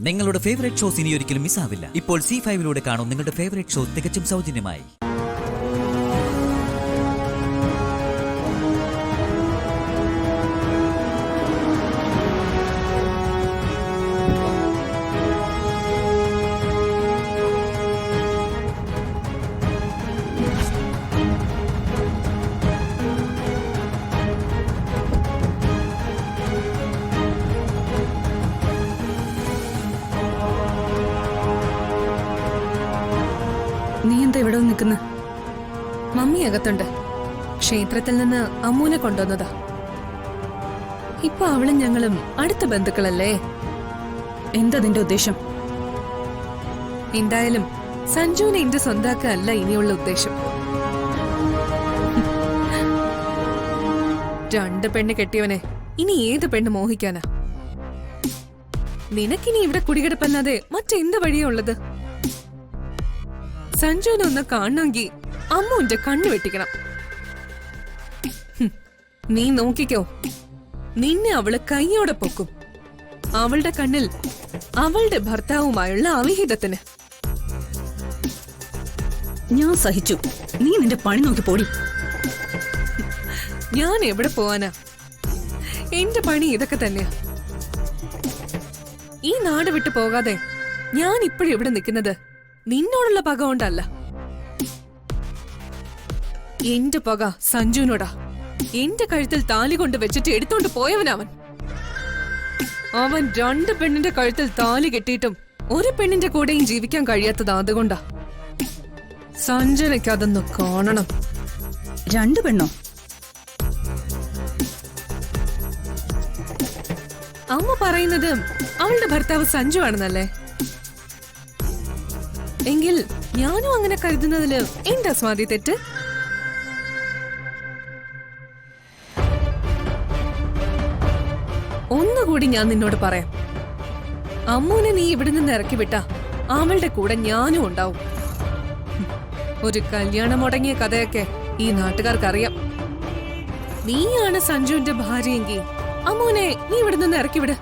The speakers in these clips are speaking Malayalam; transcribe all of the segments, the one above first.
നിങ്ങളുടെ ഫേവറേറ്റ് ഷോസ് ഇനി ഒരിക്കലും മിസ്സാവില്ല. ഇപ്പോൾ C5 കാണും നിങ്ങളുടെ ഫേവറേറ്റ് ഷോ തികച്ചും സൗജന്യമായി. നീ എന്താ ഇവിടെ നിൽക്കുന്ന? മമ്മി അകത്തുണ്ട്. ക്ഷേത്രത്തിൽ നിന്ന് അമ്മൂനെ കൊണ്ടുവന്നതാ. ഇപ്പൊ അവളും ഞങ്ങളും അടുത്ത ബന്ധുക്കളല്ലേ? എന്താ നിന്റെ ഉദ്ദേശം? എന്തായാലും സഞ്ജുവിനെ എന്റെ സ്വന്താക്കല്ല ഇനിയുള്ള ഉദ്ദേശം. രണ്ട് പെണ്ണ് കെട്ടിയവനെ ഇനി ഏത് പെണ്ണ് മോഹിക്കാനാ? നിനക്കിനി ഇവിടെ കുടികിടപ്പല്ലാതെ മറ്റെന്ത് വഴിയാ ഉള്ളത്? സഞ്ജുവിനെ ഒന്ന് കാണണമെങ്കിൽ അമ്മുവിന്റെ കണ്ണു വെട്ടിക്കണം. നീ നോക്കിക്കോ, നിന്നെ അവള് കൈയോടെ പൊക്കും. അവളുടെ കണ്ണിൽ അവളുടെ ഭർത്താവുമായുള്ള അവിഹിതത്തിന്. ഞാൻ സഹിച്ചു. നീ നിന്റെ പണി നോക്കി പോടി. ഞാൻ എവിടെ പോവാനാ? എന്റെ പണി ഇതൊക്കെ തന്നെയാ. ഈ നാട് വിട്ടു പോകാതെ ഞാൻ ഇപ്പോഴും ഇവിടെ നിൽക്കുന്നത് നിന്നോടുള്ള പക കൊണ്ടല്ല. എന്റെ പക സഞ്ജുവിനോടാ. എന്റെ കഴുത്തിൽ താലി കൊണ്ട് വെച്ചിട്ട് എടുത്തോണ്ട് പോയവനവൻ. അവൻ രണ്ട് പെണ്ണിന്റെ കഴുത്തിൽ താലി കെട്ടിയിട്ടും ഒരു പെണ്ണിന്റെ കൂടെയും ജീവിക്കാൻ കഴിയാത്തത് അതുകൊണ്ടാ. സഞ്ജനയ്ക്ക് അതൊന്ന് കാണണം. രണ്ടു പെണ്ണോ? അമ്മ പറയുന്നത് അവളുടെ ഭർത്താവ് സഞ്ജു ആണെന്നല്ലേ? എങ്കിൽ ഞാനും അങ്ങനെ കരുതുന്നതില് എന്താ സ്വാതി തെറ്റ്? ഒന്നുകൂടി ഞാൻ നിന്നോട് പറയാം. അമ്മൂനെ നീ ഇവിടെ നിന്ന് ഇറക്കി വിട്ടാ അവളുടെ കൂടെ ഞാനും ഉണ്ടാവും. ഒരു കല്യാണം മുടങ്ങിയ കഥയൊക്കെ ഈ നാട്ടുകാർക്കറിയാം. നീയാണ് സഞ്ജുവിന്റെ ഭാര്യയെങ്കിൽ അമ്മൂനെ നീ ഇവിടെ നിന്ന് ഇറക്കി വിട്.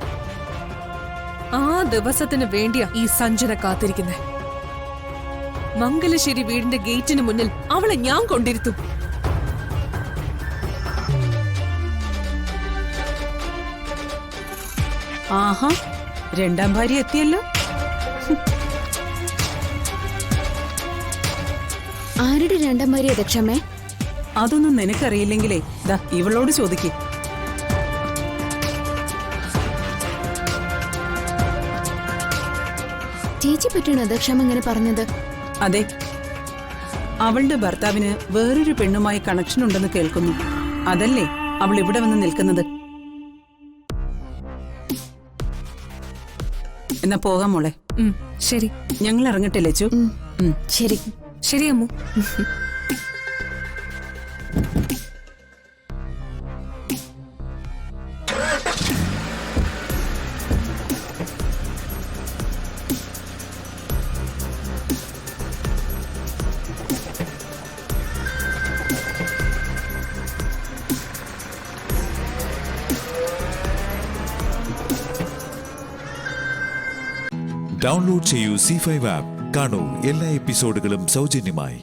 ആ ദിവസത്തിന് വേണ്ടിയാ ഈ സഞ്ജുനെ കാത്തിരിക്കുന്നേ. മംഗലശ്ശേരി വീടിന്റെ ഗേറ്റിന് മുന്നിൽ അവളെ ഞാൻ കൊണ്ടിരുത്തും. ആഹാ, രണ്ടാം ഭാര്യ എത്തിയല്ലോ. ആരുടെ രണ്ടാം ഭാര്യ ദക്ഷമേ? അതൊന്നും നിനക്കറിയില്ലെങ്കിലേ ദാ ഇവളോട് ചോദിക്കേ. ചേച്ചി പറ്റിയാണോ ദക്ഷമ ഇങ്ങനെ പറഞ്ഞത്? അതെ, അവളുടെ ഭർത്താവിന് വേറൊരു പെണ്ണുമായി കണക്ഷൻ ഉണ്ടെന്ന് കേൾക്കുന്നു. അതല്ലേ അവൾ ഇവിടെ വന്ന് നിൽക്കുന്നത്. എന്നാ പോകാം മോളെ. ശരി, ഞങ്ങൾ ഇറങ്ങട്ടെ ലച്ചു. ശരി ശരി അമ്മു. ഡൗൺലോഡ് ചെയ്യൂ C5 ആപ്പ്. കാണൂ എല്ലാ എപ്പിസോഡുകളും സൗജന്യമായി.